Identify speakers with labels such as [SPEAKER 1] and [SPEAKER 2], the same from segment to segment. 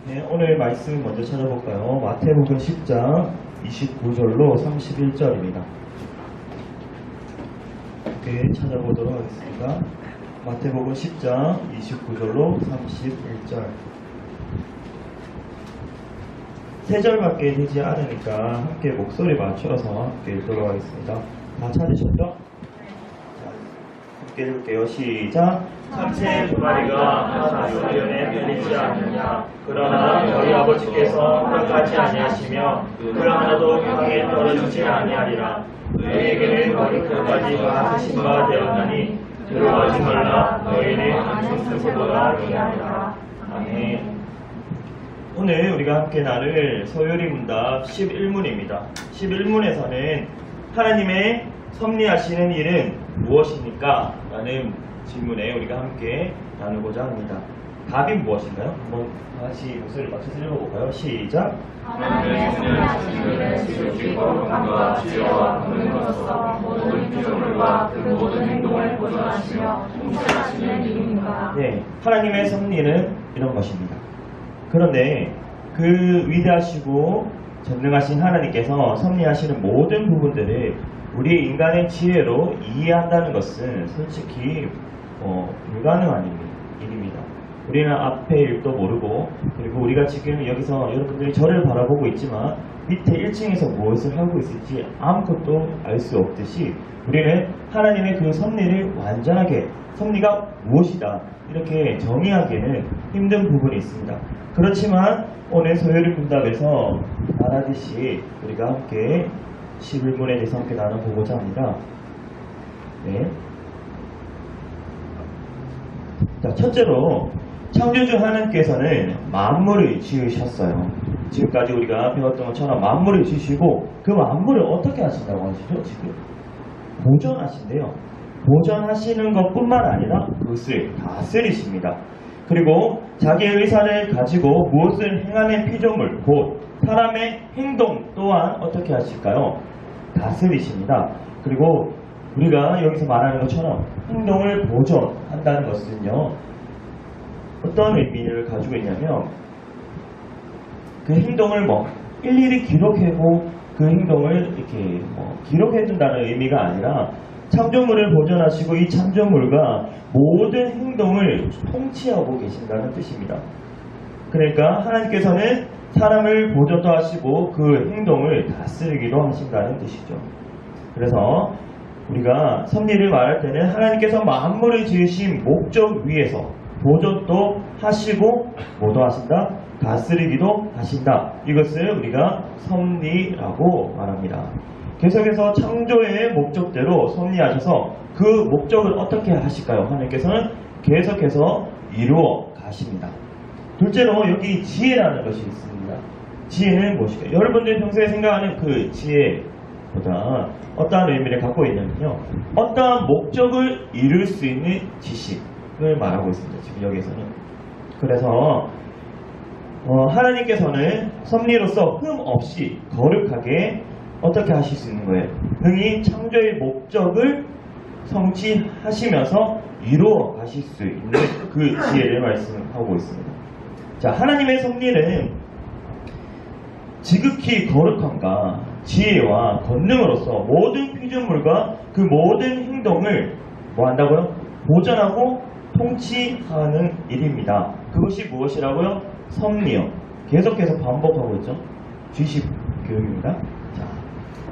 [SPEAKER 1] 네, 오늘 말씀 먼저 찾아볼까요? 마태복음 10장 29절로 31절입니다. 이렇게 찾아보도록 하겠습니다. 마태복음 10장 29절로 31절. 세 절밖에 되지 않으니까 함께 목소리 맞춰서 함께 읽도록 하겠습니다. 다 찾으셨죠? 자, 함께 읽을게요. 시작!
[SPEAKER 2] 참새 두 마리가 한 소련에 들리지 않느냐. 그러나 너희 아버지께서 허락하지 아니하시며 그 하나도 강에 떨어지지 아니하리라. 너희에게는 머리끝까지 다 하신 바 되었나니 두려워하지 말라. 너희는 안식스보다 귀하리라. 아멘.
[SPEAKER 1] 오늘 우리가 함께 나눌 소요리 문답 11문입니다. 11문에서는 하나님의 섭리하시는 일은 무엇입니까? 라는 질문에 우리가 함께 나누고자 합니다. 답이 무엇인가요? 한번 다시 목소리를 맞춰서 읽어볼까요? 시작!
[SPEAKER 3] 하나님의 섭리하신 일은 지극히 거룩함과 지혜와 권능으로서 모든 피조물과 그 모든 행동을 보존하시며 통치하시는 일입니다.
[SPEAKER 1] 네, 하나님의 섭리는 이런 것입니다. 그런데 그 위대하시고 전능하신 하나님께서 섭리하시는 모든 부분들을 우리 인간의 지혜로 이해한다는 것은 솔직히 불가능한 일입니다. 우리는 앞에 일도 모르고, 그리고 우리가 지금 여기서 여러분들이 저를 바라보고 있지만 밑에 1층에서 무엇을 하고 있을지 아무것도 알 수 없듯이 우리는 하나님의 그 섭리를 완전하게, 섭리가 무엇이다 이렇게 정의하기에는 힘든 부분이 있습니다. 그렇지만 오늘 소요리 문답에서 말하듯이 우리가 함께 11문에 대해서 함께 나눠보고자 합니다. 네. 자, 첫째로 창조주 하나님께서는 만물을 지으셨어요. 지금까지 우리가 배웠던 것처럼 만물을 지으시고 그 만물을 어떻게 하신다고 하시죠? 지금 보존하신대요. 보존하시는 것뿐만 아니라 그것을 다스리십니다. 그리고 자기의 의사를 가지고 무엇을 행하는 피조물, 곧 사람의 행동 또한 어떻게 하실까요? 다스리십니다. 그리고 우리가 여기서 말하는 것처럼 행동을 보존한다는 것은요, 어떤 의미를 가지고 있냐면 그 행동을 일일이 기록하고 그 행동을 이렇게 기록해둔다는 의미가 아니라 창조물을 보존하시고 이 창조물과 모든 행동을 통치하고 계신다는 뜻입니다. 그러니까 하나님께서는 사람을 보존도 하시고 그 행동을 다스리기도 하신다는 뜻이죠. 그래서 우리가 섭리를 말할 때는 하나님께서 만물을 지으신 목적 위에서 보존도 하시고 뭐도 하신다? 다스리기도 하신다. 이것을 우리가 섭리라고 말합니다. 계속해서 창조의 목적대로 섭리하셔서 그 목적을 어떻게 하실까요? 하나님께서는 계속해서 이루어 가십니다. 둘째로 여기 지혜라는 것이 있습니다. 지혜는 무엇일까요? 여러분들이 평소에 생각하는 그 지혜보다 어떠한 의미를 갖고 있냐면요, 어떠한 목적을 이룰 수 있는 지식을 말하고 있습니다. 지금 여기에서는. 그래서 하나님께서는 섭리로서 흠 없이 거룩하게 어떻게 하실 수 있는 거예요? 흥이 창조의 목적을 성취하시면서 이루어 가실 수 있는 그 지혜를 말씀하고 있습니다. 자, 하나님의 섭리는 지극히 거룩함과 지혜와 권능으로서 모든 피조물과 그 모든 행동을 뭐 한다고요? 보존하고 통치하는 일입니다. 그것이 무엇이라고요? 섭리요. 계속해서 반복하고 있죠. 주식 교육입니다. 자,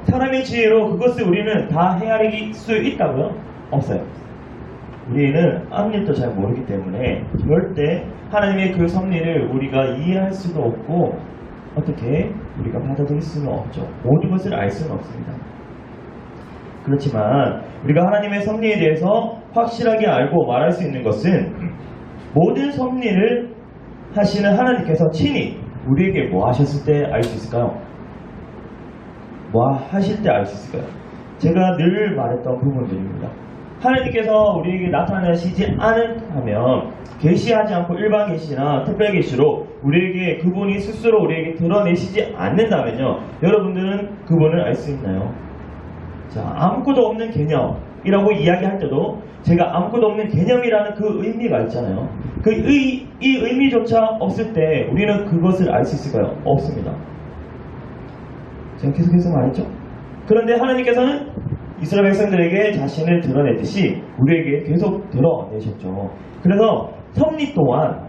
[SPEAKER 1] 사람의 지혜로 그것을 우리는 다 헤아릴 수 있다고요? 없어요. 우리는 앞일도 잘 모르기 때문에 절대 하나님의 그 섭리를 우리가 이해할 수도 없고 어떻게 우리가 받아들일 수는 없죠. 모든 것을 알 수는 없습니다. 그렇지만 우리가 하나님의 섭리에 대해서 확실하게 알고 말할 수 있는 것은 모든 섭리를 하시는 하나님께서 친히 우리에게 뭐 하셨을 때 알 수 있을까요? 뭐 하실 때 알 수 있을까요? 제가 늘 말했던 부분들입니다. 하나님께서 우리에게 나타나시지 않다면 계시하지 않고 일반 계시나 특별 계시로 우리에게 그분이 스스로 우리에게 드러내시지 않는다면요, 여러분들은 그분을 알 수 있나요? 자, 아무것도 없는 개념, 이라고 이야기할 때도 제가 아무것도 없는 개념이라는 그 의미가 있잖아요. 이 의미조차 없을 때 우리는 그것을 알 수 있을까요? 없습니다. 제가 계속해서 말했죠. 그런데 하나님께서는 이스라엘 백성들에게 자신을 드러내듯이 우리에게 계속 드러내셨죠. 그래서 섭리 또한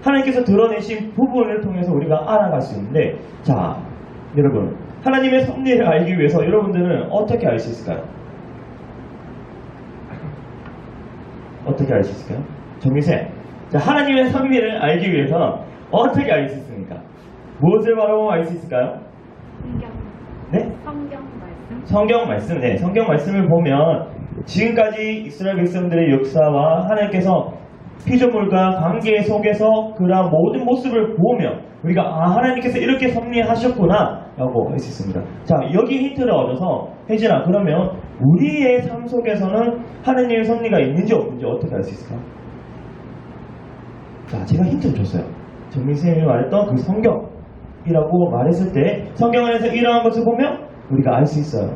[SPEAKER 1] 하나님께서 드러내신 부분을 통해서 우리가 알아갈 수 있는데, 자, 여러분, 하나님의 섭리를 알기 위해서 여러분들은 어떻게 알 수 있을까요? 어떻게 알 수 있을까요? 정미세, 자, 하나님의 섭리를 알기 위해서 어떻게 알 수 있습니까? 무엇을 바라보면 알 수 있을까요?
[SPEAKER 3] 성경.
[SPEAKER 1] 네?
[SPEAKER 3] 성경 말씀.
[SPEAKER 1] 성경 말씀, 네, 성경 말씀을 보면 지금까지 이스라엘 백성들의 역사와 하나님께서 피조물과 관계 속에서 그러한 모든 모습을 보면 우리가 하나님께서 이렇게 섭리하셨구나 라고 할 수 있습니다. 자, 여기 힌트를 얻어서 혜진아, 그러면 우리의 삶 속에서는 하나님의 섭리가 있는지 없는지 어떻게 알 수 있을까? 자, 제가 힌트를 줬어요. 정민 선생님이 말했던 그 성경이라고 말했을 때 성경 안에서 이러한 것을 보면 우리가 알 수 있어요.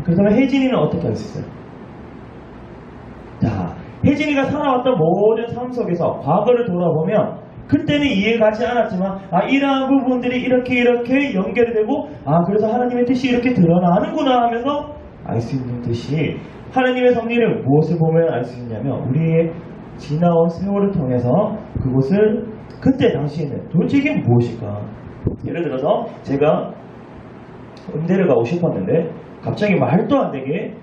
[SPEAKER 1] 그렇다면 혜진이는 어떻게 알 수 있어요? 자, 혜진이가 살아왔던 모든 삶 속에서 과거를 돌아보면 그때는 이해가 가지 않았지만 이러한 부분들이 이렇게 연결이 되고 그래서 하나님의 뜻이 이렇게 드러나는구나 하면서 알 수 있는 듯이 하나님의 섭리를 무엇을 보면 알 수 있냐면 우리의 지나온 세월을 통해서 그것을 그때 당시에는 도대체 이게 무엇일까? 예를 들어서 제가 음대를 가고 싶었는데 갑자기 말도 안 되게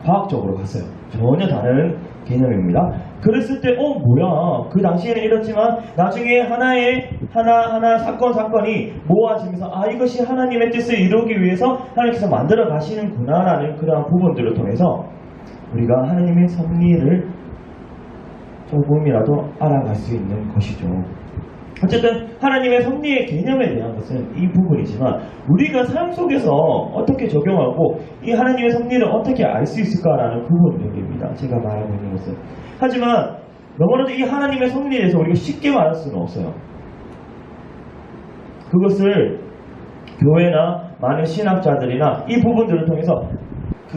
[SPEAKER 1] 과학적으로 갔어요. 전혀 다른 개념입니다. 그랬을 때 뭐야, 그 당시에는 이렇지만 나중에 하나 사건이 모아지면서 이것이 하나님의 뜻을 이루기 위해서 하나님께서 만들어 가시는구나 라는 그러한 부분들을 통해서 우리가 하나님의 섭리를 조금이라도 알아갈 수 있는 것이죠. 어쨌든 하나님의 섭리의 개념에 대한 것은 이 부분이지만 우리가 삶 속에서 어떻게 적용하고 이 하나님의 섭리를 어떻게 알 수 있을까라는 부분입니다. 제가 말하고 있는 것은. 하지만 너무나도 이 하나님의 섭리에 대해서 우리가 쉽게 말할 수는 없어요. 그것을 교회나 많은 신학자들이나 이 부분들을 통해서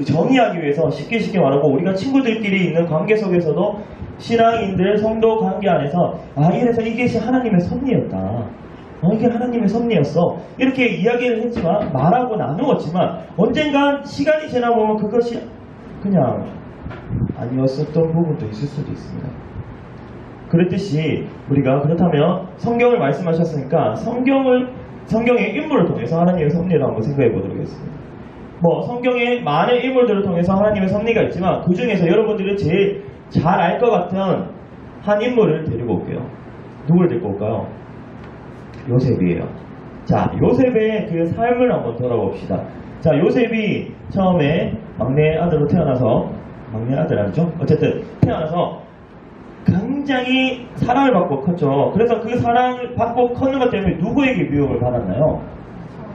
[SPEAKER 1] 정의하기 위해서 쉽게 말하고 우리가 친구들끼리 있는 관계 속에서도 신앙인들, 성도 관계 안에서 이래서 이것이 하나님의 섭리였다. 이게 하나님의 섭리였어. 이렇게 이야기를 했지만 말하고 나누었지만 언젠간 시간이 지나보면 그것이 그냥 아니었었던 부분도 있을 수도 있습니다. 그랬듯이 우리가 그렇다면 성경을 말씀하셨으니까 성경의 인물을 통해서 하나님의 섭리를 한번 생각해 보도록 하겠습니다. 성경의 많은 인물들을 통해서 하나님의 섭리가 있지만 그 중에서 여러분들이 제일 잘 알 것 같은 한 인물을 데리고 올게요. 누굴 데리고 올까요? 요셉이에요. 자, 요셉의 그 삶을 한번 돌아봅시다. 자, 요셉이 처음에 막내 아들로 태어나서, 막내 아들 아니죠? 어쨌든 태어나서 굉장히 사랑을 받고 컸죠. 그래서 그 사랑을 받고 컸는 것 때문에 누구에게 미움을 받았나요?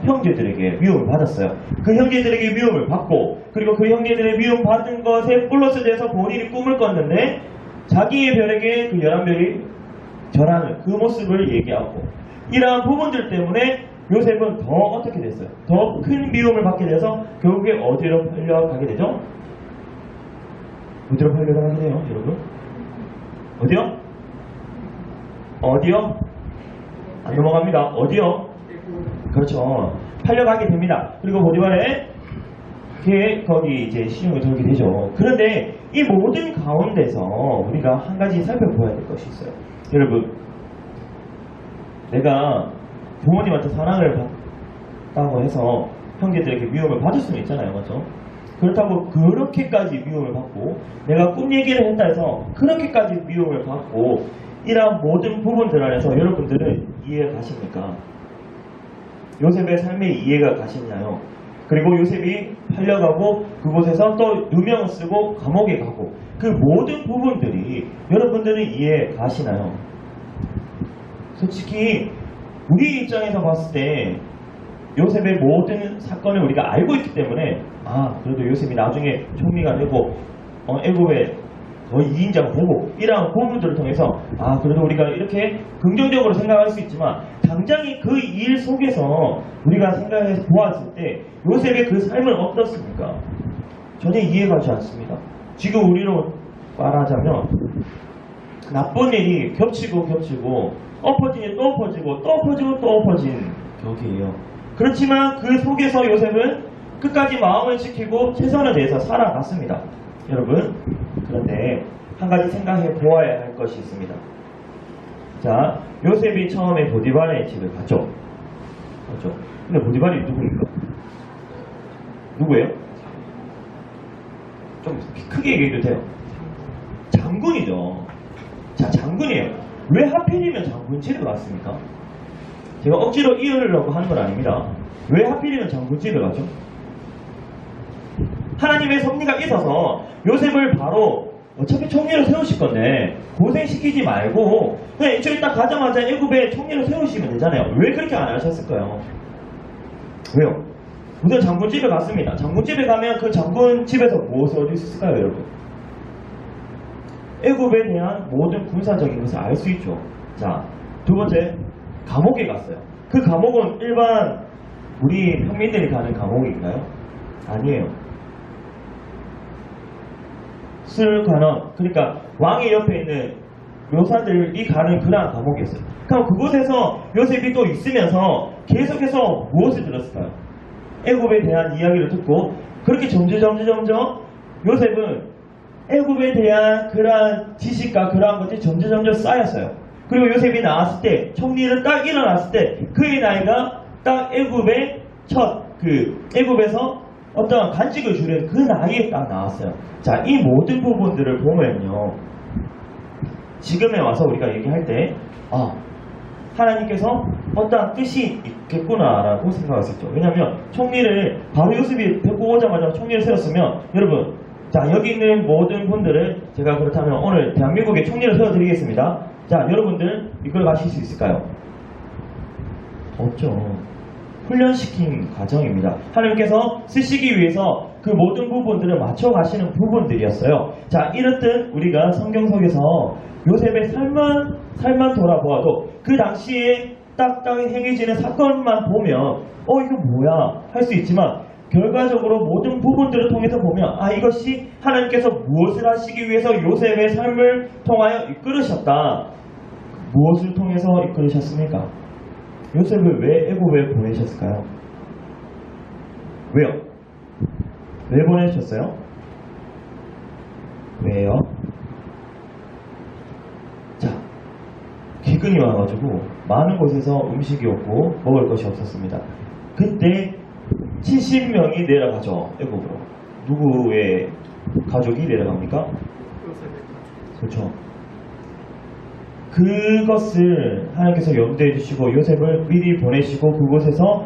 [SPEAKER 1] 형제들에게 미움을 받았어요. 그 형제들에게 미움을 받고, 그리고 그 형제들의 미움 받은 것에 플러스 돼서 본인이 꿈을 꿨는데 자기의 별에게 그 11별이 절하는 그 모습을 얘기하고, 이러한 부분들 때문에 요셉은 더 어떻게 됐어요? 더 큰 미움을 받게 돼서 결국에 어디로 팔려가게 되죠? 어디로 팔려가게 돼요, 여러분? 어디요? 어디요? 안 넘어갑니다. 어디요? 그렇죠. 팔려가게 됩니다. 그리고 보디발에 거기 이제 시중을 들게 되죠. 그런데 이 모든 가운데서 우리가 한 가지 살펴보아야 될 것이 있어요. 여러분, 내가 부모님한테 사랑을 받다고 해서 형제들에게 미움을 받을 수는 있잖아요. 맞죠? 그렇다고 그렇게까지 미움을 받고, 내가 꿈 얘기를 했다 해서 그렇게까지 미움을 받고, 이러한 모든 부분들 안에서 여러분들은 이해가 가십니까? 요셉의 삶에 이해가 가시나요? 그리고 요셉이 팔려가고 그곳에서 또 누명을 쓰고 감옥에 가고 그 모든 부분들이 여러분들은 이해 가시나요? 솔직히 우리 입장에서 봤을 때 요셉의 모든 사건을 우리가 알고 있기 때문에 그래도 요셉이 나중에 총리가 되고 애굽의 거의 2인자가 되고 이러한 부분들을 통해서 그래도 우리가 이렇게 긍정적으로 생각할 수 있지만 당장이 그 일 속에서 우리가 생각해서 보았을 때 요셉의 그 삶은 어떻습니까? 전혀 이해가 가지 않습니다. 지금 우리로 말하자면 나쁜 일이 겹치고 엎어지니 또 엎어지고 또 엎어지고 또 엎어진 격이에요. 그렇지만 그 속에서 요셉은 끝까지 마음을 지키고 최선을 다해서 살아갔습니다. 여러분, 그런데 한 가지 생각해 보아야 할 것이 있습니다. 자, 요셉이 처음에 보디발의 집에 갔죠. 근데 보디발이 누구입니까? 누구예요? 좀 크게 얘기해도 돼요. 장군이죠. 자, 장군이에요. 왜 하필이면 장군 집에 갔습니까? 제가 억지로 이으려고 하는 건 아닙니다. 왜 하필이면 장군 집에 가죠? 하나님의 섭리가 있어서 요셉을 바로 어차피 총리로 세우실 건데 고생시키지 말고 그냥 이쪽에 딱 가자마자 애굽에 총리로 세우시면 되잖아요. 왜 그렇게 안 하셨을까요? 왜요? 우선 장군집에 갔습니다. 장군집에 가면 그 장군집에서 무엇을 얻을 수 있을까요, 여러분? 애굽에 대한 모든 군사적인 것을 알 수 있죠. 자, 두 번째, 감옥에 갔어요. 그 감옥은 일반 우리 평민들이 가는 감옥인가요? 아니에요. 술관원, 그러니까 왕의 옆에 있는 묘사들이 가는 그러한 감옥이었어요. 그럼 그곳에서 요셉이 또 있으면서 계속해서 무엇을 들었을까요? 애굽에 대한 이야기를 듣고 그렇게 점점 요셉은 애굽에 대한 그러한 지식과 그러한 것들이 점점 쌓였어요. 그리고 요셉이 나왔을 때, 총리를 딱 일어났을 때 그의 나이가 딱 애굽의 애굽에서 어떤 간직을 주는 그 나이에 딱 나왔어요. 자, 이 모든 부분들을 보면요, 지금에 와서 우리가 얘기할 때 하나님께서 어떠한 뜻이 있겠구나라고 생각했었죠. 왜냐하면 총리를 바로 요셉이 데리고 오자마자 총리를 세웠으면, 여러분, 자, 여기 있는 모든 분들을 제가 그렇다면 오늘 대한민국의 총리를 세워드리겠습니다. 자, 여러분들 이걸 가실 수 있을까요? 없죠. 훈련시킨 과정입니다. 하나님께서 쓰시기 위해서 그 모든 부분들을 맞춰가시는 부분들이었어요. 자, 이렇듯 우리가 성경 속에서 요셉의 삶만 돌아보아도 그 당시에 딱딱 행해지는 사건만 보면 이거 뭐야 할 수 있지만, 결과적으로 모든 부분들을 통해서 보면 이것이 하나님께서 무엇을 하시기 위해서 요셉의 삶을 통하여 이끌으셨다. 무엇을 통해서 이끌으셨습니까? 요셉을 왜 애굽에 보내셨을까요? 왜요? 왜 보내셨어요? 왜요? 자, 기근이 와가지고 많은 곳에서 음식이 없고 먹을 것이 없었습니다. 그때 70명이 내려가죠, 애굽으로. 누구의 가족이 내려갑니까? 그렇죠. 그것을 하나님께서 염두해 주시고 요셉을 미리 보내시고 그곳에서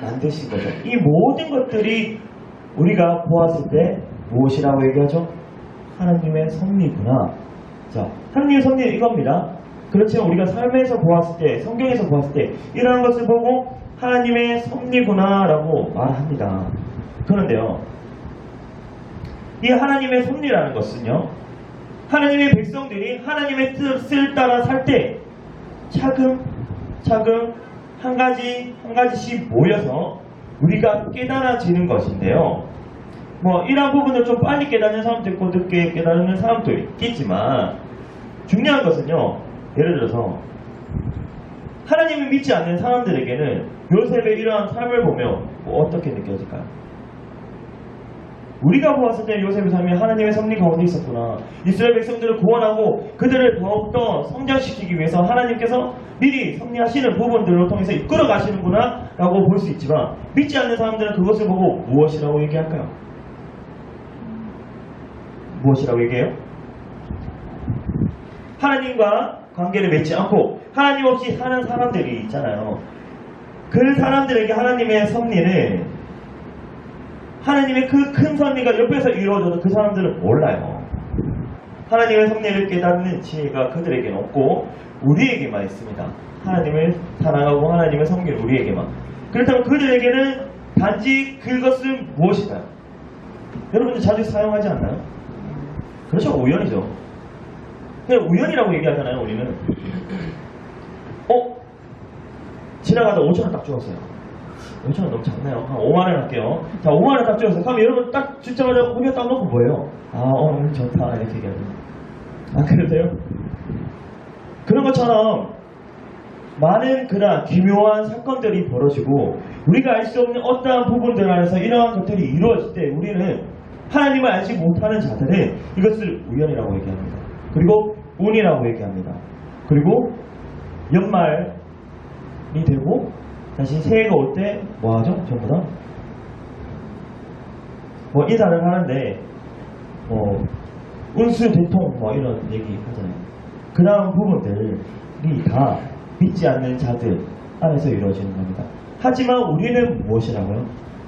[SPEAKER 1] 만드신 거죠. 이 모든 것들이 우리가 보았을 때 무엇이라고 얘기하죠? 하나님의 섭리구나. 자, 하나님의 섭리는 이겁니다. 그렇지만 우리가 삶에서 보았을 때, 성경에서 보았을 때 이러한 것을 보고 하나님의 섭리구나 라고 말합니다. 그런데요, 이 하나님의 섭리라는 것은요, 하나님의 백성들이 하나님의 뜻을 따라 살 때 차근차근 한 가지씩 모여서 우리가 깨달아지는 것인데요. 이러한 부분을 좀 빨리 깨닫는 사람도 있고 늦게 깨닫는 사람도 있겠지만, 중요한 것은요, 예를 들어서 하나님을 믿지 않는 사람들에게는 요셉의 이러한 삶을 보면 어떻게 느껴질까요? 우리가 보았을 때 요셉의 삶이 하나님의 섭리 가운데 있었구나. 이스라엘 백성들을 구원하고 그들을 더욱더 성장시키기 위해서 하나님께서 미리 섭리하시는 부분들을 통해서 이끌어 가시는구나 라고 볼 수 있지만, 믿지 않는 사람들은 그것을 보고 무엇이라고 얘기할까요? 무엇이라고 얘기해요? 하나님과 관계를 맺지 않고 하나님 없이 사는 사람들이 있잖아요. 그 사람들에게 하나님의 섭리를, 하나님의 그 큰 섭리가 옆에서 이루어져도 그 사람들은 몰라요. 하나님의 섭리를 깨닫는 지혜가 그들에게는 없고 우리에게만 있습니다. 하나님을 사랑하고 하나님의 섭리를 우리에게만. 그렇다면 그들에게는 단지 그것은 무엇일까요? 여러분들 자주 사용하지 않나요? 그렇죠, 우연이죠. 그냥 우연이라고 얘기하잖아요, 우리는. 지나가다 5,000원 딱 주었어요. 5천원 너무 작네요. 한 5만원 할게요. 자, 5만원 딱 찍었어요. 그럼 여러분 딱 찍자마자 우리가 딱 놓고 뭐예요? 아, 오늘 좋다. 이렇게 얘기하죠. 아, 그러세요? 그런 것처럼 많은 그러한 기묘한 사건들이 벌어지고 우리가 알 수 없는 어떠한 부분들 안에서 이러한 것들이 이루어질 때 우리는 하나님을 알지 못하는 자들은 이것을 우연이라고 얘기합니다. 그리고 운이라고 얘기합니다. 그리고 연말이 되고 다시 새해가 올 때 뭐하죠? 전부 다 뭐 인사를 하는데 운수 대통 뭐 이런 얘기 하잖아요. 그런 부분들이 다 믿지 않는 자들 안에서 이루어지는 겁니다. 하지만 우리는 무엇이라고요?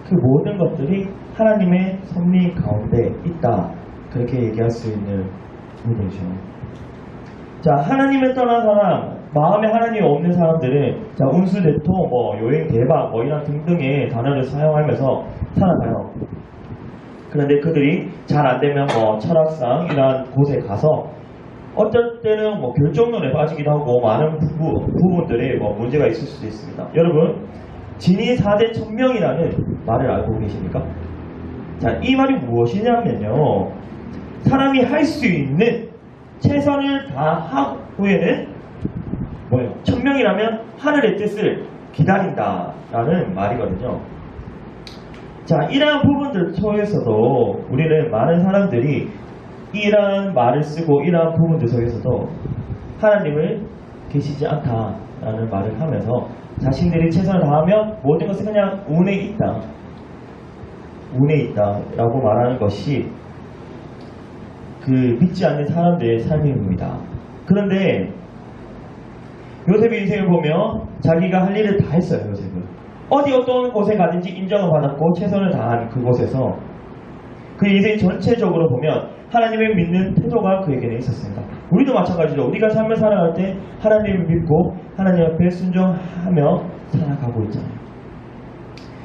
[SPEAKER 1] 그 모든 것들이 하나님의 섭리 가운데 있다. 그렇게 얘기할 수 있는 부분이죠. 자, 하나님을 떠난 사람, 마음에 하나님이 없는 사람들은 자, 운수 대통, 뭐 여행 대박, 뭐 이런 등등의 단어를 사용하면서 살아가요. 그런데 그들이 잘 안 되면 뭐 철학상 이런 곳에 가서 어떨 때는 뭐 결정론에 빠지기도 하고 많은 부분들에 뭐 문제가 있을 수도 있습니다. 여러분, 진이 4대 천명이라는 말을 알고 계십니까? 자, 이 말이 무엇이냐면요. 사람이 할 수 있는 최선을 다한 후에는 뭐예요? 천명이라면 하늘의 뜻을 기다린다라는 말이거든요. 자, 이러한 부분들 속에서도 우리는 많은 사람들이 이러한 말을 쓰고 이러한 부분들 속에서도 하나님을 계시지 않다라는 말을 하면서 자신들이 최선을 다하며 모든 것은 그냥 운에 있다. 운에 있다라고 말하는 것이 그 믿지 않는 사람들의 삶입니다. 그런데 요셉의 인생을 보면 자기가 할 일을 다 했어요. 요셉은 어디 어떤 곳에 가든지 인정을 받았고 최선을 다한 그곳에서 그 인생 전체적으로 보면 하나님을 믿는 태도가 그에게는 있었습니다. 우리도 마찬가지로 우리가 삶을 살아갈 때 하나님을 믿고 하나님 앞에 순종하며 살아가고 있잖아요.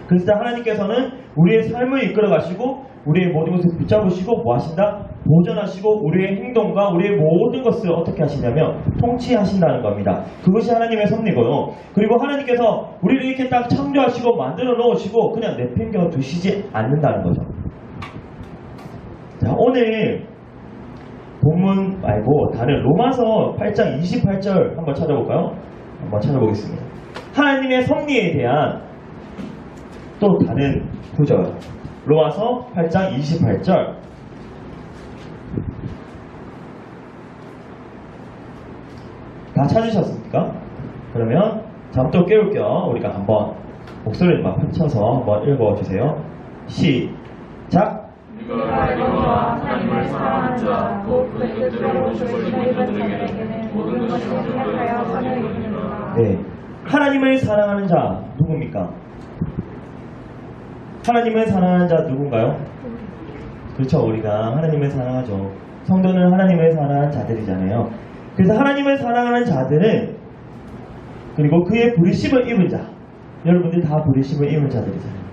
[SPEAKER 1] 그래서 하나님께서는 우리의 삶을 이끌어 가시고 우리의 모든 것을 붙잡으시고 뭐 하신다? 보존하시고 우리의 행동과 우리의 모든 것을 어떻게 하시냐면 통치하신다는 겁니다. 그것이 하나님의 섭리고요. 그리고 하나님께서 우리를 이렇게 딱 창조하시고 만들어 놓으시고 그냥 내팽겨 두시지 않는다는 거죠. 자, 오늘 본문 말고 다른 로마서 8장 28절 한번 찾아볼까요? 한번 찾아보겠습니다. 하나님의 섭리에 대한 또 다른 구절. 로마서 8장 28절. 다 찾으셨습니까? 그러면 잠도 깨울 겸 우리가 한번 목소리를 막 펼쳐서 한번 읽어주세요. 시작!
[SPEAKER 3] 우리가 여호와 하나님을 사랑하는 자, 곧 그의 뜻대로 오신 자들에게는 모든 것이 정결하여 하나님이니라.
[SPEAKER 1] 네, 하나님을 사랑하는 자 누굽니까? 하나님을 사랑하는 자 누군가요? 그렇죠, 우리가 하나님을 사랑하죠. 성도는 하나님을 사랑하는 자들이잖아요. 그래서 하나님을 사랑하는 자들은 그리고 그의 부르심을 입은 자, 여러분들 다 부르심을 입은 자들이잖아요.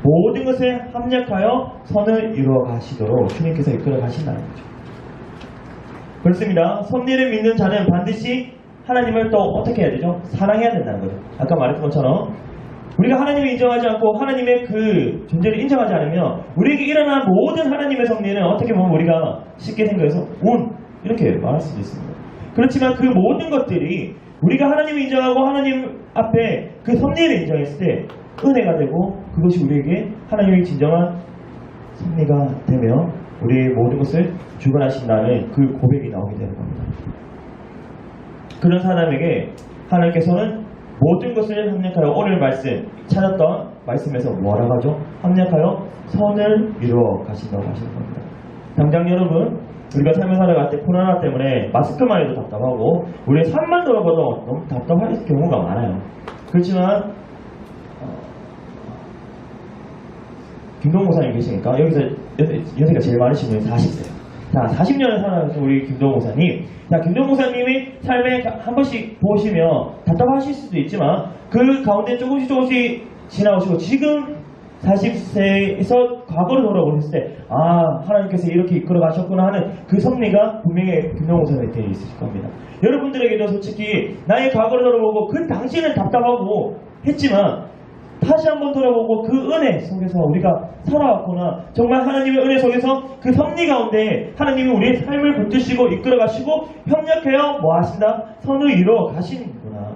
[SPEAKER 1] 모든 것을 합력하여 선을 이루어 가시도록 주님께서 이끌어 가신다는 거죠. 그렇습니다. 섭리를 믿는 자는 반드시 하나님을 또 어떻게 해야 되죠? 사랑해야 된다는 거죠. 아까 말했던 것처럼 우리가 하나님을 인정하지 않고 하나님의 그 존재를 인정하지 않으면 우리에게 일어난 모든 하나님의 섭리는 어떻게 보면 우리가 쉽게 생각해서 운 이렇게 말할 수도 있습니다. 그렇지만 그 모든 것들이 우리가 하나님을 인정하고 하나님 앞에 그 섭리를 인정했을 때 은혜가 되고 그것이 우리에게 하나님의 진정한 섭리가 되며 우리의 모든 것을 주관하신다는 그 고백이 나오게 되는 겁니다. 그런 사람에게 하나님께서는 모든 것을 합력하여 오늘 말씀 찾았던 말씀에서 뭐라고 하죠? 합력하여 선을 이루어 가신다고 하시는 겁니다. 당장 여러분 우리가 삶을 살아갈 때 코로나 때문에 마스크만 해도 답답하고 우리의 삶만 돌아봐도 너무 답답할 경우가 많아요. 그렇지만 김동 목사님 계시니까 여기서 연세가 제일 많으신 분이 40세예요. 자, 40년을 살아가신 우리 김동 목사님. 자, 김동 목사님이 삶에 한 번씩 보시면 답답하실 수도 있지만 그 가운데 조금씩 지나오시고 지금 40세에서 과거로 돌아보셨을 때 하나님께서 이렇게 이끌어 가셨구나 하는 그 섭리가 분명히 김동 목사님한테 있으실 겁니다. 여러분들에게도 솔직히 나의 과거를 돌아보고 그 당시에는 답답하고 했지만 다시 한번 돌아보고 그 은혜 속에서 우리가 살아왔구나. 정말 하나님의 은혜 속에서 그 섭리 가운데 하나님이 우리의 삶을 붙드시고 이끌어가시고 협력하여 뭐 하신다? 선을 이루어 가시는구나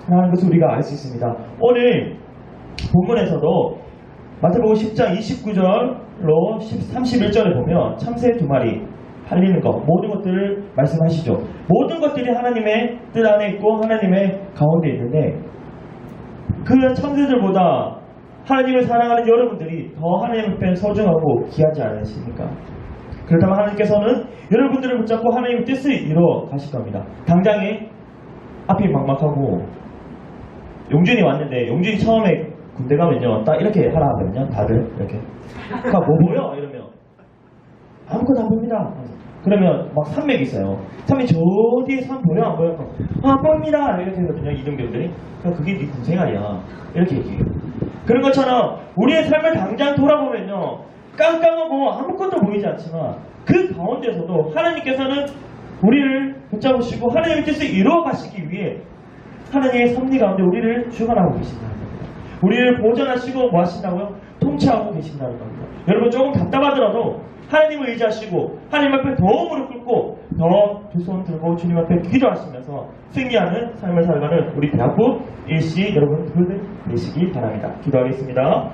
[SPEAKER 1] 라는 것을 우리가 알 수 있습니다. 오늘 본문에서도 마태복음 10장 29절로 31절에 보면 참새 2마리 팔리는 것, 모든 것들을 말씀하시죠. 모든 것들이 하나님의 뜻 안에 있고 하나님의 가운데 있는데 그 참새들보다 하나님을 사랑하는 여러분들이 더 하나님 앞에 소중하고 귀하지 않으십니까? 그렇다면 하나님께서는 여러분들을 붙잡고 하나님의 뜻을 이루어 가실 겁니다. 당장에 앞이 막막하고 용준이 왔는데 용준이 처음에 군대 가면요 딱 이렇게 하라 하거든요. 다들 이렇게 그러니까 뭐 보여? 이러면 아무것도 안 보입니다. 그러면 막 산맥이 있어요. 산맥 저 뒤에 산 보여 안 보여? 아 보입니다. 이렇게 하거든요. 이등병들이. 그게 네 군생활이야. 이렇게 얘기해요. 그런 것처럼 우리의 삶을 당장 돌아보면요 깜깜하고 아무것도 보이지 않지만 그 가운데서도 하나님께서는 우리를 붙잡으시고 하나님의 뜻을 이루어 가시기 위해 하나님의 섭리 가운데 우리를 주관하고 계신다는 겁니다. 우리를 보존하시고 뭐 하신다고요? 통치하고 계신다는 겁니다. 여러분 조금 답답하더라도 하나님을 의지하시고 하나님 앞에 더 무릎 꿇고 더 두 손 들고 주님 앞에 기도하시면서 승리하는 삶을 살아가는 우리 대학부 일시 여러분들 되시기 바랍니다. 기도하겠습니다.